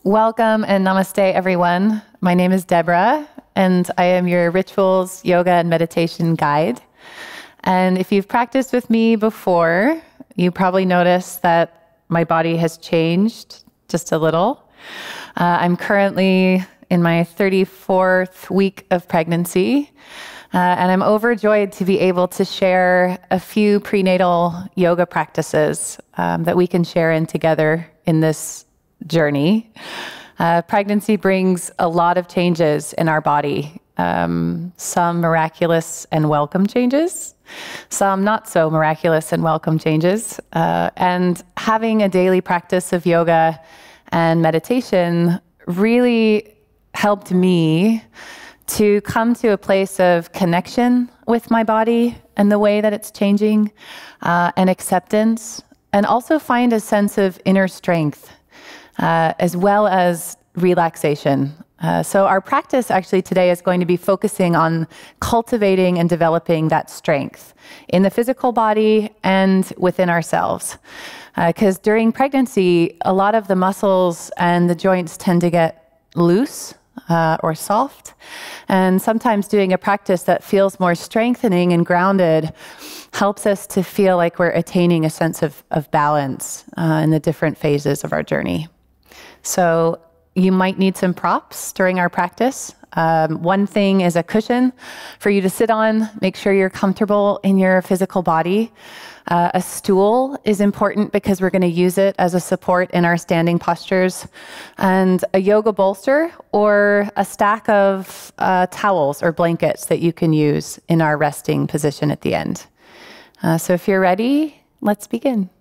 Welcome and namaste, everyone. My name is Deborah, and I am your rituals, yoga, and meditation guide. And if you've practiced with me before, you probably noticed that my body has changed just a little. I'm currently in my 34th week of pregnancy, and I'm overjoyed to be able to share a few prenatal yoga practices that we can share in together in this journey. Pregnancy brings a lot of changes in our body, some miraculous and welcome changes, some not so miraculous and welcome changes. And having a daily practice of yoga and meditation really helped me to come to a place of connection with my body and the way that it's changing, and acceptance, and also find a sense of inner strength, as well as relaxation. So our practice actually today is going to be focusing on cultivating and developing that strength in the physical body and within ourselves. Because during pregnancy, a lot of the muscles and the joints tend to get loose or soft. And sometimes doing a practice that feels more strengthening and grounded helps us to feel like we're attaining a sense of balance in the different phases of our journey. So you might need some props during our practice. One thing is a cushion for you to sit on. Make sure you're comfortable in your physical body. A stool is important because we're going to use it as a support in our standing postures. And a yoga bolster or a stack of towels or blankets that you can use in our resting position at the end. So if you're ready, let's begin.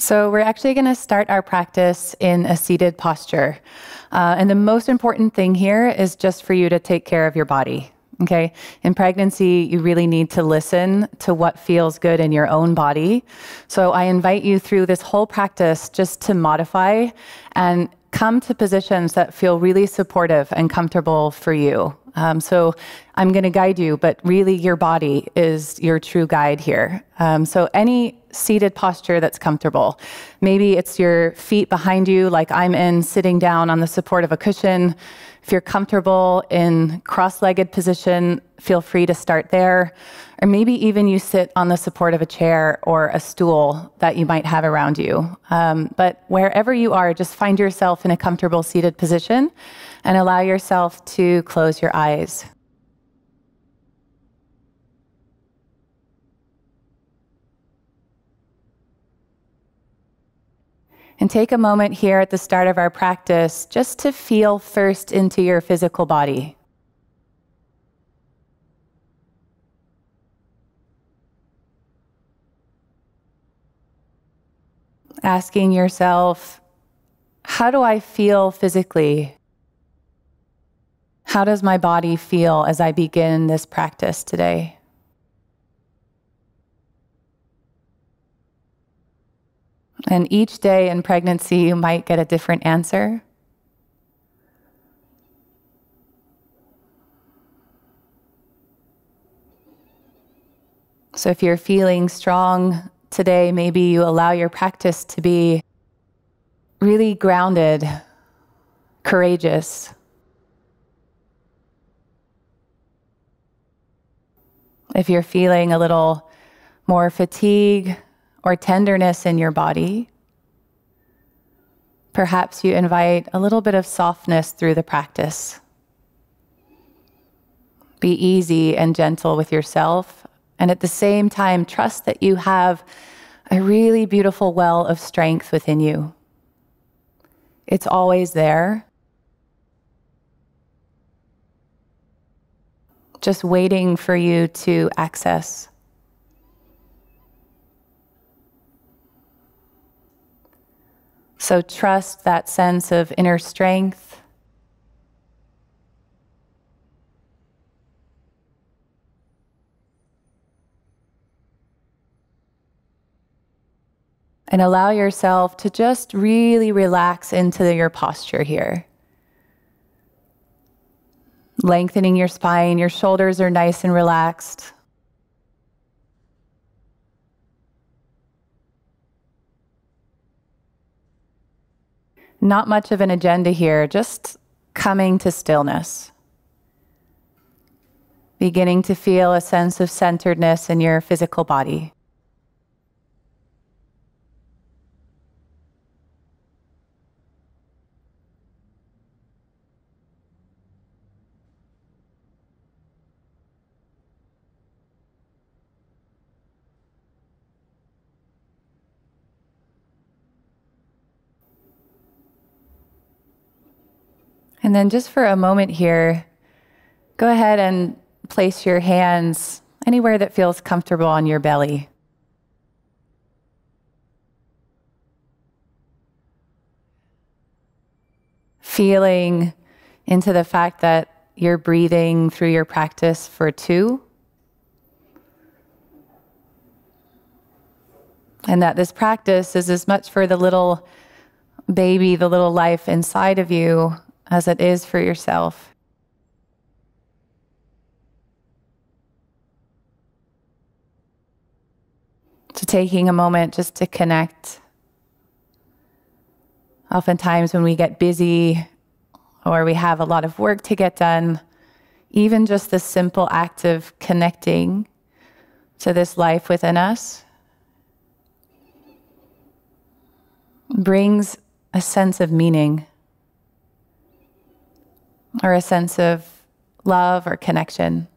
So we're actually going to start our practice in a seated posture. And the most important thing here is just for you to take care of your body. Okay? In pregnancy, you really need to listen to what feels good in your own body. So I invite you through this whole practice just to modify and come to positions that feel really supportive and comfortable for you. So I'm going to guide you, but really your body is your true guide here. So any seated posture that's comfortable. Maybe it's your feet behind you, like I'm in, sitting down on the support of a cushion. If you're comfortable in cross-legged position, feel free to start there. Or maybe even you sit on the support of a chair or a stool that you might have around you. But wherever you are, just find yourself in a comfortable seated position and allow yourself to close your eyes. And take a moment here at the start of our practice just to feel first into your physical body. Asking yourself, how do I feel physically? How does my body feel as I begin this practice today? And each day in pregnancy, you might get a different answer. So if you're feeling strong today, maybe you allow your practice to be really grounded, courageous. If you're feeling a little more fatigue or tenderness in your body, perhaps you invite a little bit of softness through the practice. Be easy and gentle with yourself, and at the same time, trust that you have a really beautiful well of strength within you. It's always there, just waiting for you to access. So trust that sense of inner strength And allow yourself to just really relax into your posture here. Lengthening your spine, your shoulders are nice and relaxed. Not much of an agenda here, just coming to stillness. Beginning to feel a sense of centeredness in your physical body. And then just for a moment here, go ahead and place your hands anywhere that feels comfortable on your belly. Feeling into the fact that you're breathing through your practice for 2. And that this practice is as much for the little baby, the little life inside of you, as it is for yourself. So taking a moment just to connect. Oftentimes when we get busy or we have a lot of work to get done, even just the simple act of connecting to this life within us brings a sense of meaning or a sense of love or connection.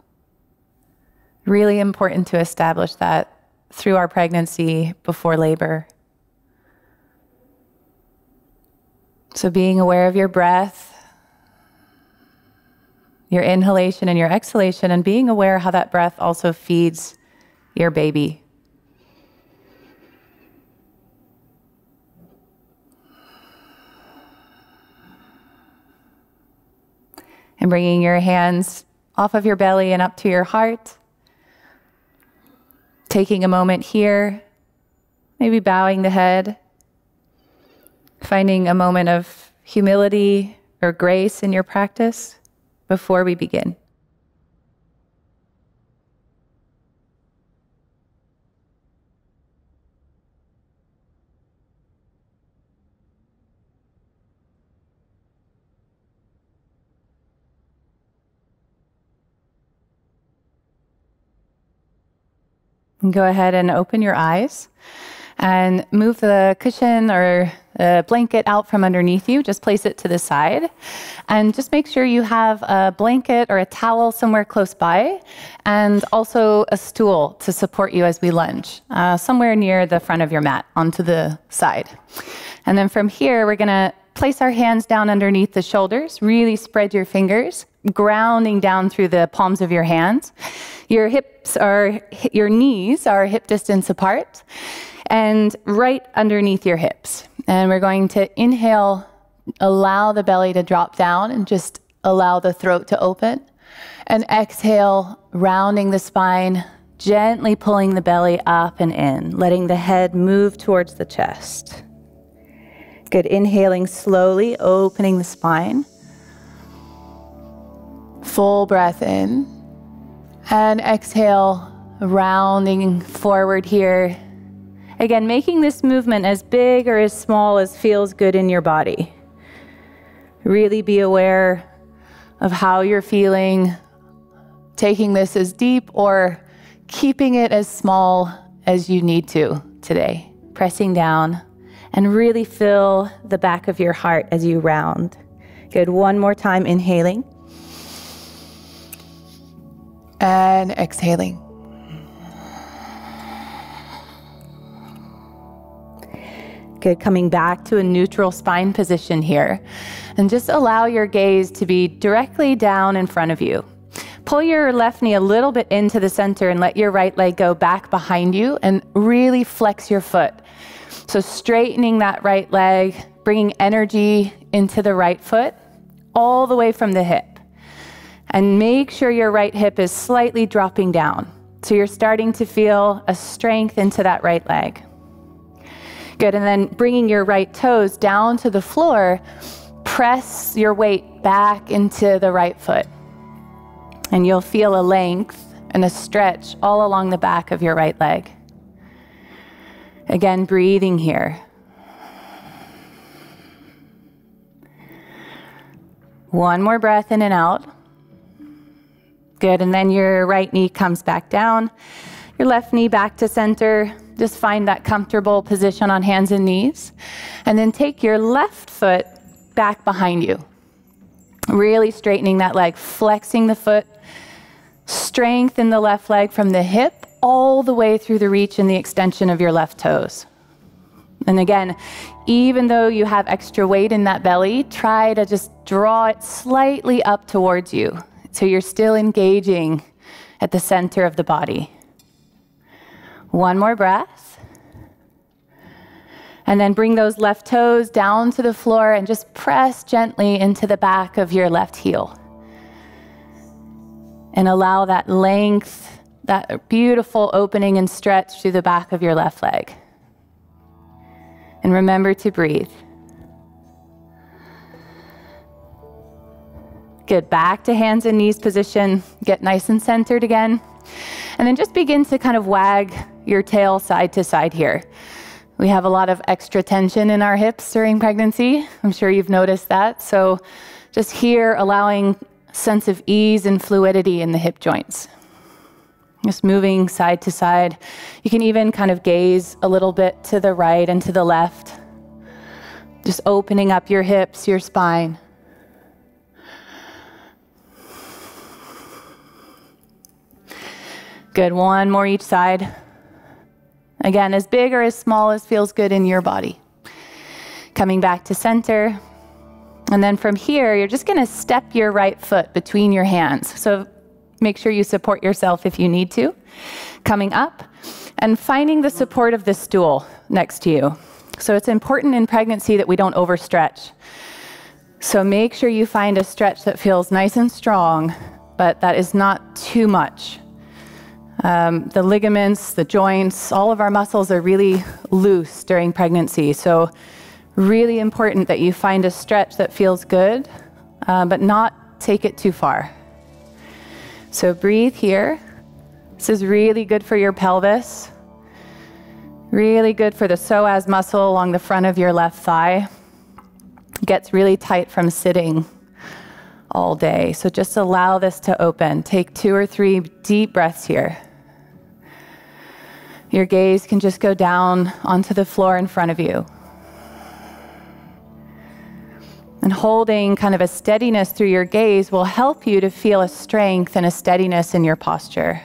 Really important to establish that through our pregnancy, before labor. So being aware of your breath, your inhalation and your exhalation, and being aware how that breath also feeds your baby. And bringing your hands off of your belly and up to your heart. Taking a moment here, maybe bowing the head. Finding a moment of humility or grace in your practice before we begin. And go ahead and open your eyes and move the cushion or a blanket out from underneath you. Just place it to the side. And just make sure you have a blanket or a towel somewhere close by, and also a stool to support you as we lunge, somewhere near the front of your mat onto the side. And then from here, we're gonna place our hands down underneath the shoulders. Really spread your fingers, grounding down through the palms of your hands. Your knees are hip distance apart and right underneath your hips. And we're going to inhale, allow the belly to drop down and just allow the throat to open. And exhale, rounding the spine, gently pulling the belly up and in, letting the head move towards the chest. Good, inhaling slowly, opening the spine. Full breath in. And exhale, rounding forward here. Again, making this movement as big or as small as feels good in your body. Really be aware of how you're feeling, taking this as deep or keeping it as small as you need to today. Pressing down and really feel the back of your heart as you round. Good, one more time, inhaling. And exhaling. Good, coming back to a neutral spine position here. And just allow your gaze to be directly down in front of you. Pull your left knee a little bit into the center and let your right leg go back behind you and really flex your foot. So straightening that right leg, bringing energy into the right foot, all the way from the hip. And make sure your right hip is slightly dropping down. So you're starting to feel a strength into that right leg. Good, and then bringing your right toes down to the floor, press your weight back into the right foot. And you'll feel a length and a stretch all along the back of your right leg. Again, breathing here. One more breath in and out. Good, and then your right knee comes back down, your left knee back to center. Just find that comfortable position on hands and knees. And then take your left foot back behind you. Really straightening that leg, flexing the foot, strengthen the left leg from the hip all the way through the reach and the extension of your left toes. And again, even though you have extra weight in that belly, try to just draw it slightly up towards you. So you're still engaging at the center of the body. One more breath. And then bring those left toes down to the floor and just press gently into the back of your left heel. And allow that length, that beautiful opening and stretch through the back of your left leg. And remember to breathe. Good, back to hands and knees position. Get nice and centered again. And then just begin to kind of wag your tail side to side here. We have a lot of extra tension in our hips during pregnancy. I'm sure you've noticed that. So just here, allowing a sense of ease and fluidity in the hip joints. Just moving side to side. You can even kind of gaze a little bit to the right and to the left. Just opening up your hips, your spine. Good, one more each side. Again, as big or as small as feels good in your body. Coming back to center. And then from here, you're just gonna step your right foot between your hands. So make sure you support yourself if you need to. Coming up and finding the support of the stool next to you. So it's important in pregnancy that we don't overstretch. So make sure you find a stretch that feels nice and strong, but that is not too much. The ligaments, the joints, all of our muscles are really loose during pregnancy. So really important that you find a stretch that feels good, but not take it too far. So breathe here. This is really good for your pelvis. Really good for the psoas muscle along the front of your left thigh. It gets really tight from sitting all day. So just allow this to open. Take 2 or 3 deep breaths here. Your gaze can just go down onto the floor in front of you. And holding kind of a steadiness through your gaze will help you to feel a strength and a steadiness in your posture.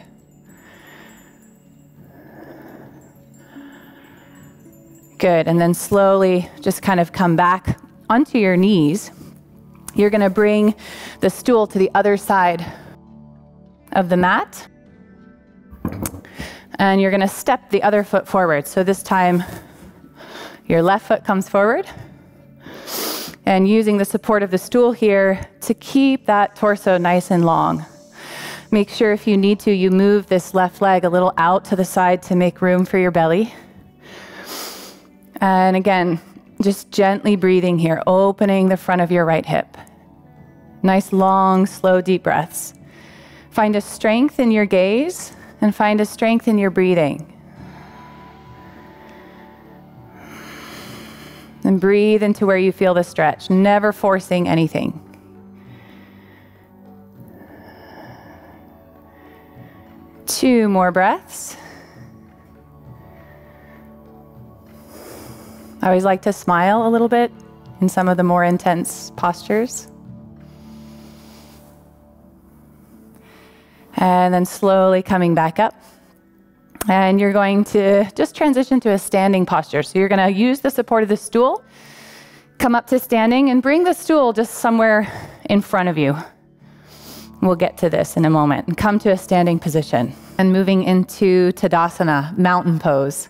Good, and then slowly just kind of come back onto your knees. You're gonna bring the stool to the other side of the mat. And you're gonna step the other foot forward. So this time, your left foot comes forward. And using the support of the stool here to keep that torso nice and long. Make sure if you need to, you move this left leg a little out to the side to make room for your belly. And again, just gently breathing here, opening the front of your right hip. Nice, long, slow, deep breaths. Find a strength in your gaze and find a strength in your breathing. And breathe into where you feel the stretch, never forcing anything. Two more breaths. I always like to smile a little bit in some of the more intense postures. And then slowly coming back up. And you're going to just transition to a standing posture. So you're going to use the support of the stool, come up to standing, and bring the stool just somewhere in front of you. We'll get to this in a moment. And come to a standing position. And moving into Tadasana, mountain pose.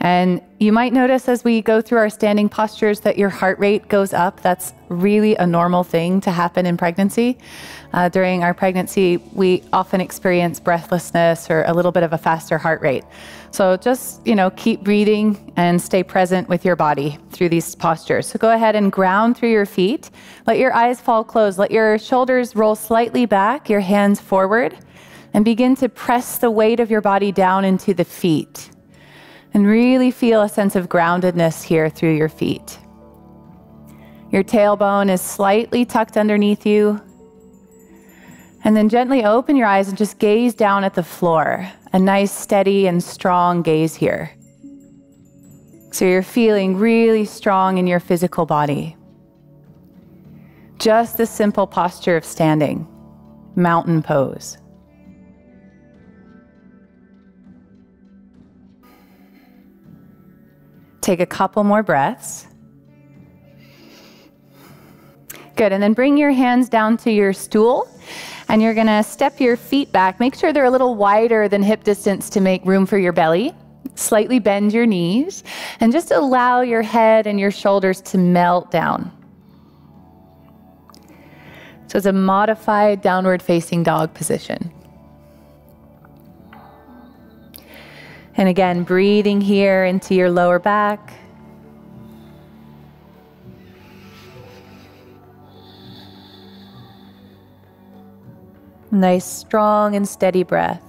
And you might notice as we go through our standing postures that your heart rate goes up. That's really a normal thing to happen in pregnancy. During our pregnancy, we often experience breathlessness or a little bit of a faster heart rate. So just, keep breathing and stay present with your body through these postures. So go ahead and ground through your feet. Let your eyes fall closed. Let your shoulders roll slightly back, your hands forward, and begin to press the weight of your body down into the feet. And really feel a sense of groundedness here through your feet. Your tailbone is slightly tucked underneath you. And then gently open your eyes and just gaze down at the floor. A nice, steady, and strong gaze here. So you're feeling really strong in your physical body. Just the simple posture of standing, mountain pose. Take a couple more breaths. Good, and then bring your hands down to your stool, and you're gonna step your feet back. Make sure they're a little wider than hip distance to make room for your belly. Slightly bend your knees, and just allow your head and your shoulders to melt down. So it's a modified downward facing dog position. And again, breathing here into your lower back. Nice, strong and steady breath.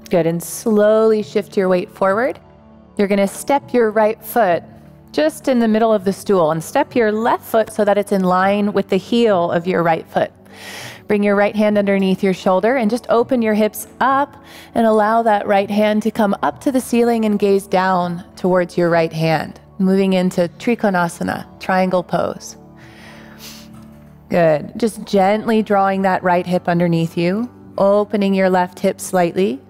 Good, and slowly shift your weight forward. You're going to step your right foot just in the middle of the stool and step your left foot so that it's in line with the heel of your right foot. Bring your right hand underneath your shoulder and just open your hips up and allow that right hand to come up to the ceiling and gaze down towards your right hand. Moving into Trikonasana, triangle pose. Good. Just gently drawing that right hip underneath you, opening your left hip slightly.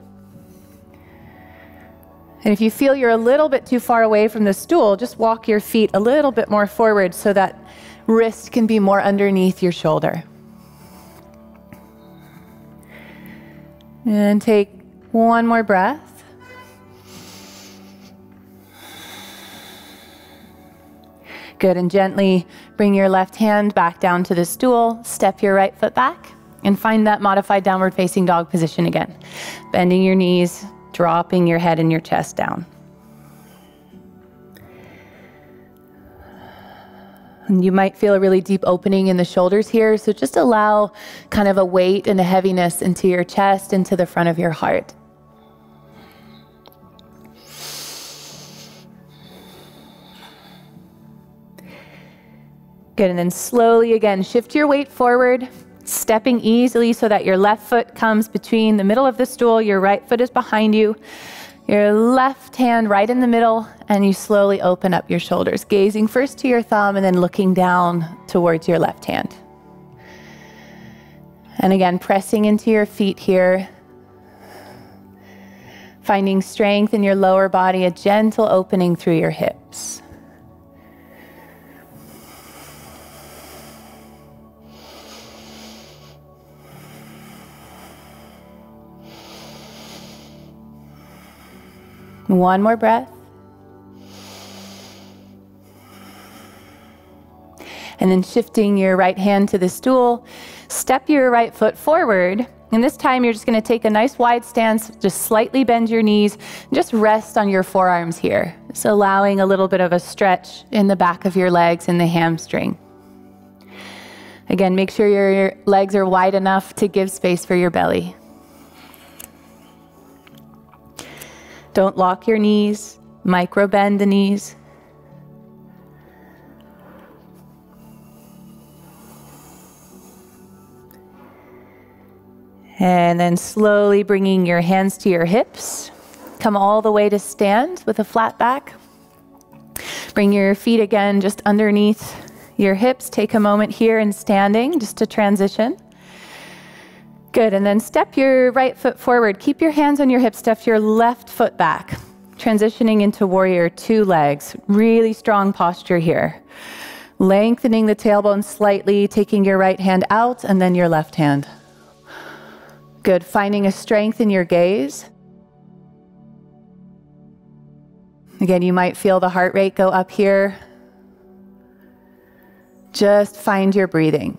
And if you feel you're a little bit too far away from the stool, just walk your feet a little bit more forward so that wrist can be more underneath your shoulder. And take one more breath. Good, and gently bring your left hand back down to the stool, step your right foot back, and find that modified downward facing dog position again. Bending your knees, dropping your head and your chest down. And you might feel a really deep opening in the shoulders here, so just allow kind of a weight and a heaviness into your chest, into the front of your heart. Good, and then slowly again, shift your weight forward, stepping easily so that your left foot comes between the middle of the stool, your right foot is behind you, your left hand right in the middle, and you slowly open up your shoulders, gazing first to your thumb and then looking down towards your left hand. And again, pressing into your feet here, finding strength in your lower body, a gentle opening through your hips. One more breath. And then shifting your right hand to the stool, step your right foot forward. And this time you're just going to take a nice wide stance, just slightly bend your knees, and just rest on your forearms here. Just allowing a little bit of a stretch in the back of your legs and the hamstring. Again, make sure your legs are wide enough to give space for your belly. Don't lock your knees, micro bend the knees. And then slowly bringing your hands to your hips. Come all the way to stand with a flat back. Bring your feet again just underneath your hips. Take a moment here in standing just to transition. Good, and then step your right foot forward. Keep your hands on your hips, step your left foot back. Transitioning into warrior, two legs. Really strong posture here. Lengthening the tailbone slightly, taking your right hand out and then your left hand. Good, finding a strength in your gaze. Again, you might feel the heart rate go up here. Just find your breathing.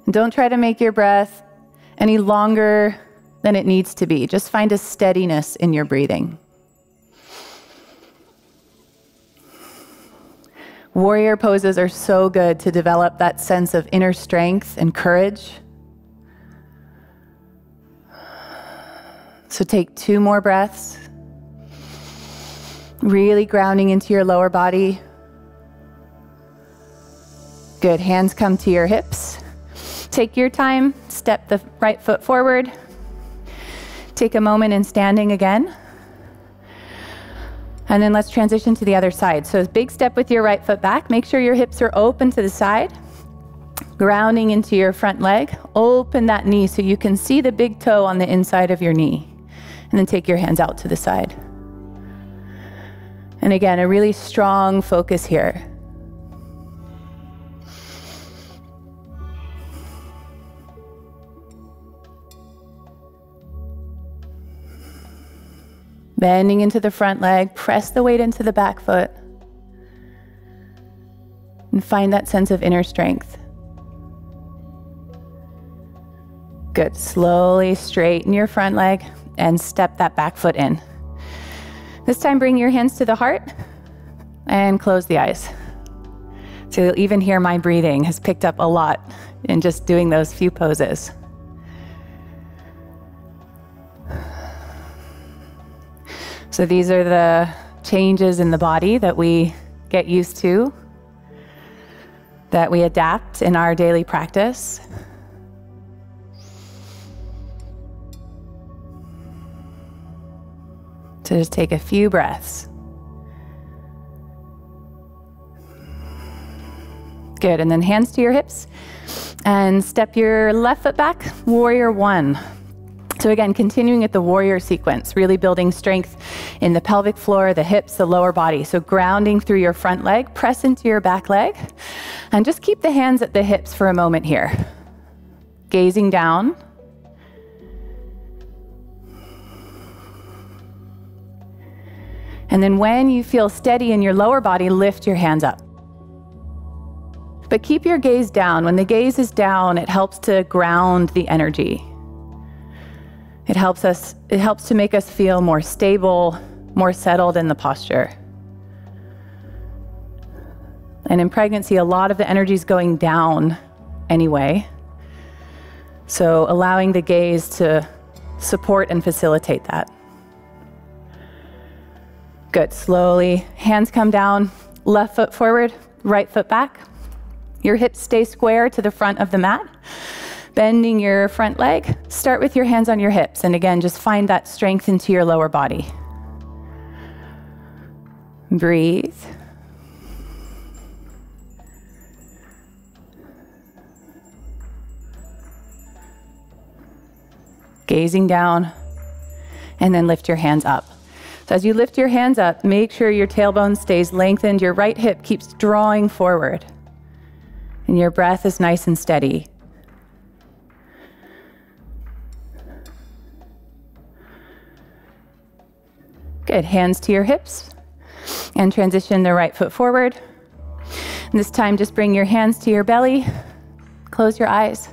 And don't try to make your breath any longer than it needs to be. Just find a steadiness in your breathing. Warrior poses are so good to develop that sense of inner strength and courage. So take 2 more breaths. Really grounding into your lower body. Good, hands come to your hips. Take your time, step the right foot forward. Take a moment in standing again. And then let's transition to the other side. So a big step with your right foot back. Make sure your hips are open to the side. Grounding into your front leg. Open that knee so you can see the big toe on the inside of your knee. And then take your hands out to the side. And again, a really strong focus here. Bending into the front leg, press the weight into the back foot. And find that sense of inner strength. Good, slowly straighten your front leg and step that back foot in. This time bring your hands to the heart and close the eyes. So you'll even hear my breathing has picked up a lot in just doing those few poses. So these are the changes in the body that we get used to, that we adapt in our daily practice. So just take a few breaths. Good, and then hands to your hips and step your left foot back, warrior 1. So again, continuing at the warrior sequence, really building strength in the pelvic floor, the hips, the lower body. So grounding through your front leg, press into your back leg, and just keep the hands at the hips for a moment here. Gazing down. And then when you feel steady in your lower body, lift your hands up. But keep your gaze down. When the gaze is down, it helps to ground the energy. It helps to make us feel more stable, more settled in the posture. And in pregnancy, a lot of the energy is going down anyway. So allowing the gaze to support and facilitate that. Good, slowly, hands come down, left foot forward, right foot back. Your hips stay square to the front of the mat. Bending your front leg, start with your hands on your hips. And again, just find that strength into your lower body. Breathe. Gazing down, and then lift your hands up. So as you lift your hands up, make sure your tailbone stays lengthened, your right hip keeps drawing forward, and your breath is nice and steady. Good, hands to your hips and transition the right foot forward. And this time just bring your hands to your belly, close your eyes.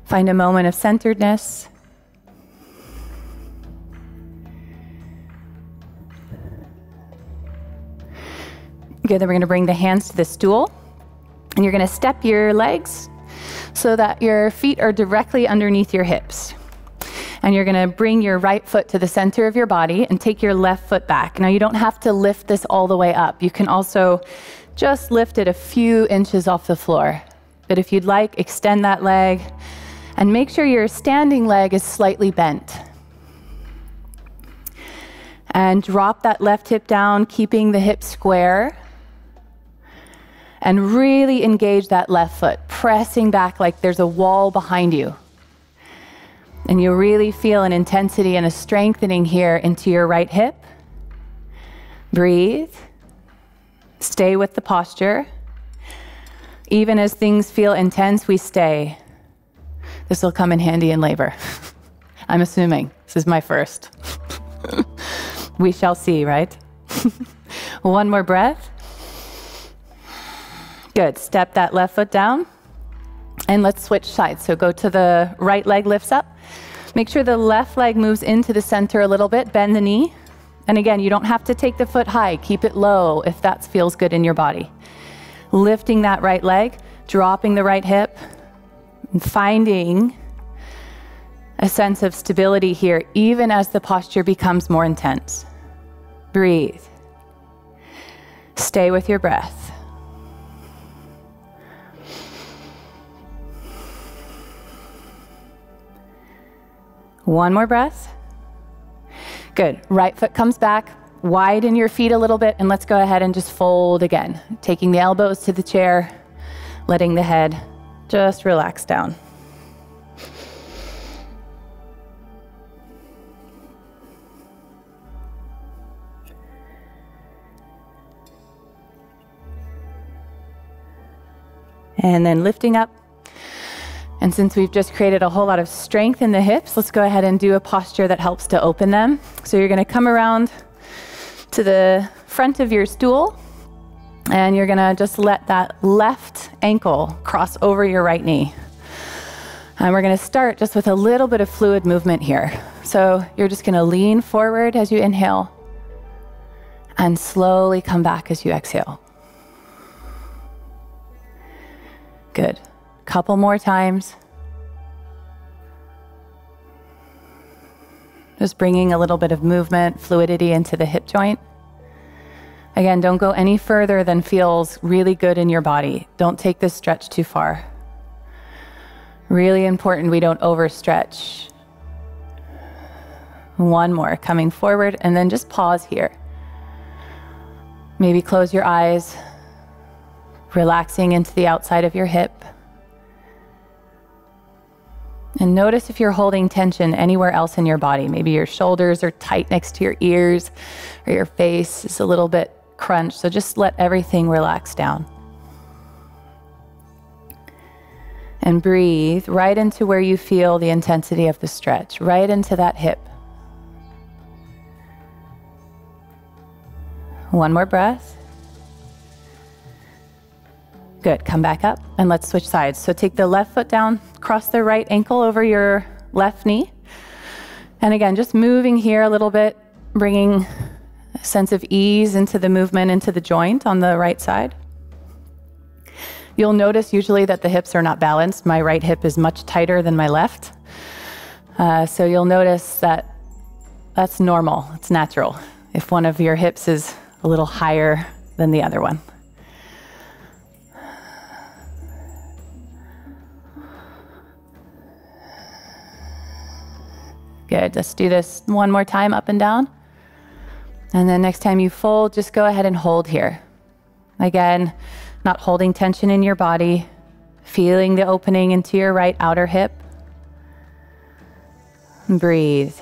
Find a moment of centeredness. Good, then we're going to bring the hands to the stool. And you're going to step your legs so that your feet are directly underneath your hips. And you're going to bring your right foot to the center of your body and take your left foot back. Now, you don't have to lift this all the way up. You can also just lift it a few inches off the floor. But if you'd like, extend that leg and make sure your standing leg is slightly bent. And drop that left hip down, keeping the hip square. And really engage that left foot, pressing back like there's a wall behind you. And you'll really feel an intensity and a strengthening here into your right hip. Breathe. Stay with the posture. Even as things feel intense, we stay. This will come in handy in labor. I'm assuming. This is my first. We shall see, right? One more breath. Good. Step that left foot down. And let's switch sides. So go to the right leg, lifts up. Make sure the left leg moves into the center a little bit. Bend the knee. And again, you don't have to take the foot high. Keep it low if that feels good in your body. Lifting that right leg, dropping the right hip, and finding a sense of stability here, even as the posture becomes more intense. Breathe. Stay with your breath. One more breath. Good. Right foot comes back. Widen your feet a little bit, and let's go ahead and just fold again. Taking the elbows to the chair, letting the head just relax down. And then lifting up. And since we've just created a whole lot of strength in the hips, let's go ahead and do a posture that helps to open them. So you're going to come around to the front of your stool, and you're going to just let that left ankle cross over your right knee. And we're going to start just with a little bit of fluid movement here. So you're just going to lean forward as you inhale and slowly come back as you exhale. Good. Couple more times. Just bringing a little bit of movement, fluidity into the hip joint. Again, don't go any further than feels really good in your body. Don't take this stretch too far. Really important we don't overstretch. One more, coming forward, and then just pause here. Maybe close your eyes, relaxing into the outside of your hip. And notice if you're holding tension anywhere else in your body. Maybe your shoulders are tight next to your ears, or your face is a little bit crunched. So just let everything relax down. And breathe right into where you feel the intensity of the stretch, right into that hip. One more breath. Good, come back up and let's switch sides. So take the left foot down, cross the right ankle over your left knee. And again, just moving here a little bit, bringing a sense of ease into the movement, into the joint on the right side. You'll notice usually that the hips are not balanced. My right hip is much tighter than my left. So you'll notice that that's normal, it's natural, if one of your hips is a little higher than the other one. Good, let's do this one more time, up and down. And then next time you fold, just go ahead and hold here. Again, not holding tension in your body, feeling the opening into your right outer hip. Breathe.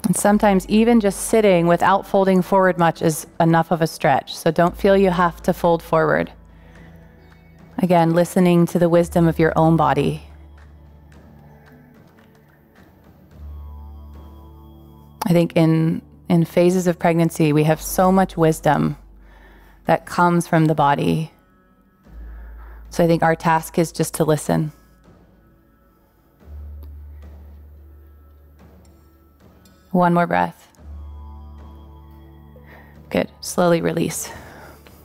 And sometimes even just sitting without folding forward much is enough of a stretch, so don't feel you have to fold forward. Again, listening to the wisdom of your own body. I think in phases of pregnancy, we have so much wisdom that comes from the body. So I think our task is just to listen. One more breath. Good, slowly release.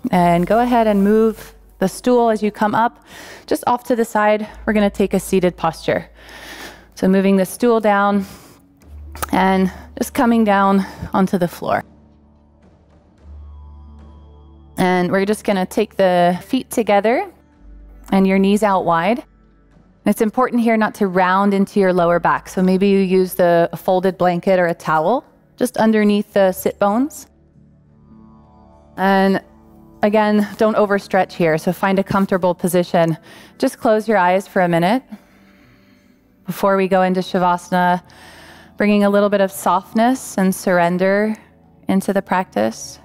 And go ahead and move the stool as you come up, just off to the side. We're going to take a seated posture. So moving the stool down and just coming down onto the floor. And we're just going to take the feet together and your knees out wide. It's important here not to round into your lower back. So maybe you use a folded blanket or a towel just underneath the sit bones. And again, don't overstretch here, so find a comfortable position. Just close your eyes for a minute before we go into Shavasana, bringing a little bit of softness and surrender into the practice.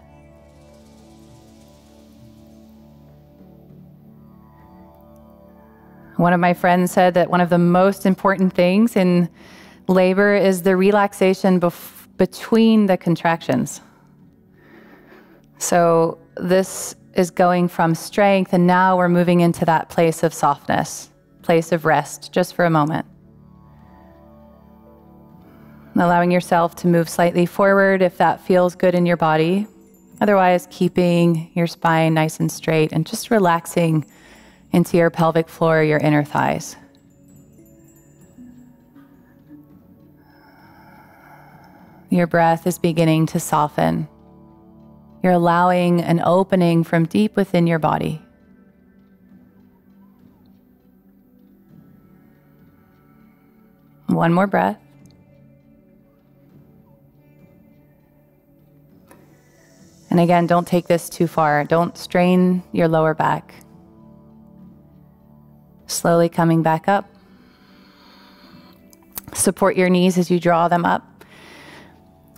One of my friends said that one of the most important things in labor is the relaxation between the contractions. So this is going from strength, and now we're moving into that place of softness, place of rest, just for a moment. Allowing yourself to move slightly forward if that feels good in your body. Otherwise, keeping your spine nice and straight and just relaxing into your pelvic floor, your inner thighs. Your breath is beginning to soften. You're allowing an opening from deep within your body. One more breath. And again, don't take this too far. Don't strain your lower back. Slowly coming back up. Support your knees as you draw them up.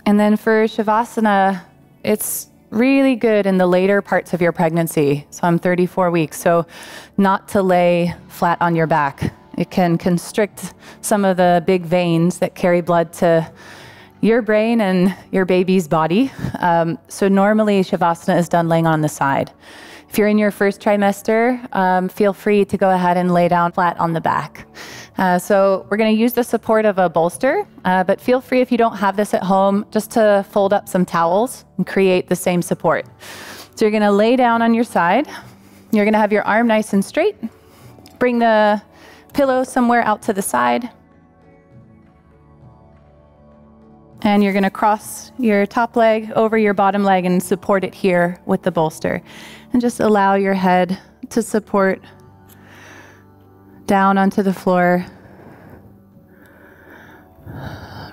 And then for Shavasana, it's really good in the later parts of your pregnancy. So I'm 34 weeks, so not to lay flat on your back. It can constrict some of the big veins that carry blood to your brain and your baby's body. So normally Shavasana is done laying on the side. If you're in your first trimester, feel free to go ahead and lay down flat on the back. So we're going to use the support of a bolster, but feel free if you don't have this at home, just to fold up some towels and create the same support. So you're going to lay down on your side. You're going to have your arm nice and straight. Bring the pillow somewhere out to the side. And you're going to cross your top leg over your bottom leg and support it here with the bolster. And just allow your head to support down onto the floor,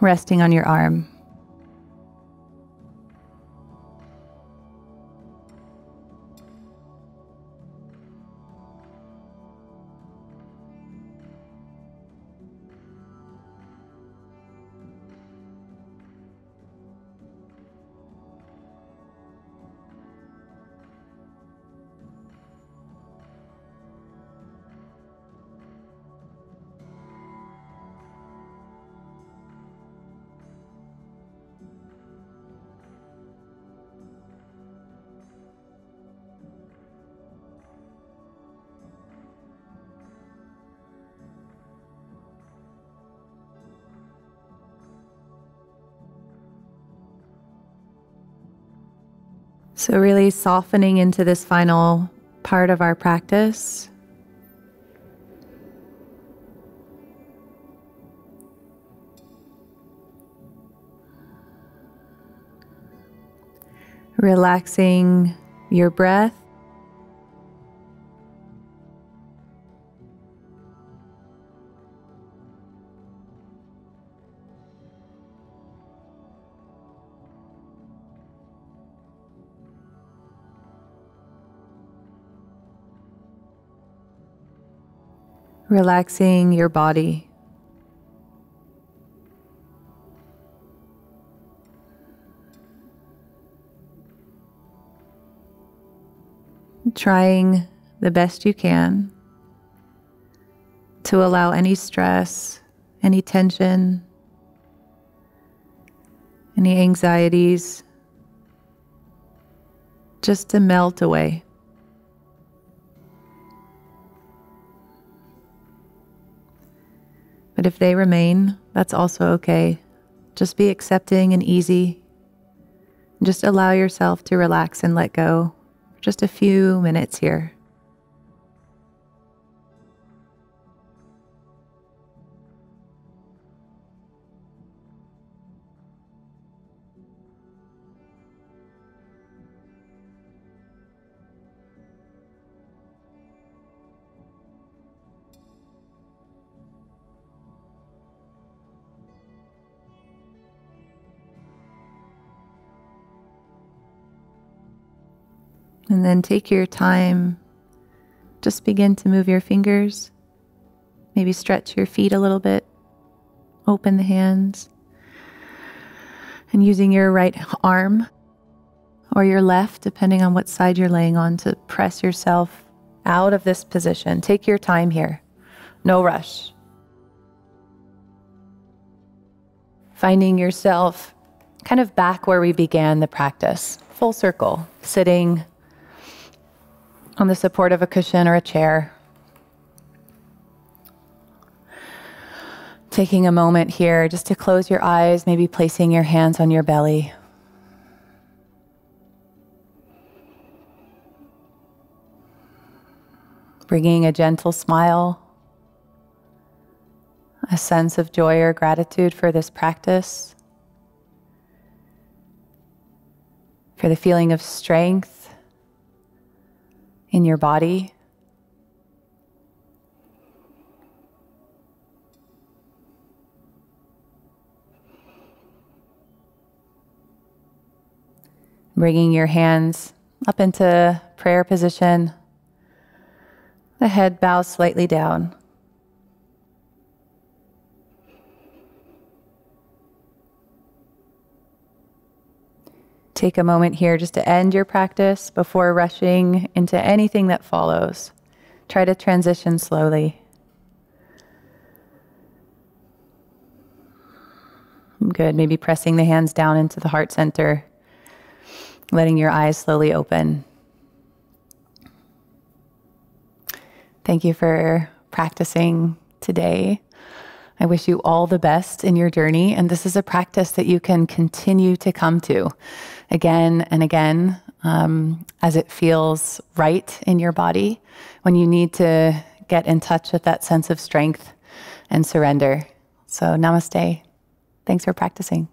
resting on your arm. So really softening into this final part of our practice. Relaxing your breath. Relaxing your body. Trying the best you can to allow any stress, any tension, any anxieties just to melt away. But if they remain, that's also okay. Just be accepting and easy. Just allow yourself to relax and let go for just a few minutes here. And then take your time, just begin to move your fingers, maybe stretch your feet a little bit, open the hands, and using your right arm or your left, depending on what side you're laying on, to press yourself out of this position. Take your time here. no rush. Finding yourself kind of back where we began the practice, full circle, sitting on the support of a cushion or a chair. Taking a moment here just to close your eyes, maybe placing your hands on your belly. Bringing a gentle smile, a sense of joy or gratitude for this practice, for the feeling of strength in your body. Bringing your hands up into prayer position. The head bows slightly down. Take a moment here just to end your practice before rushing into anything that follows. Try to transition slowly. Good. Maybe pressing the hands down into the heart center. Letting your eyes slowly open. Thank you for practicing today. I wish you all the best in your journey. And this is a practice that you can continue to come to again and again as it feels right in your body, when you need to get in touch with that sense of strength and surrender. So namaste. Thanks for practicing.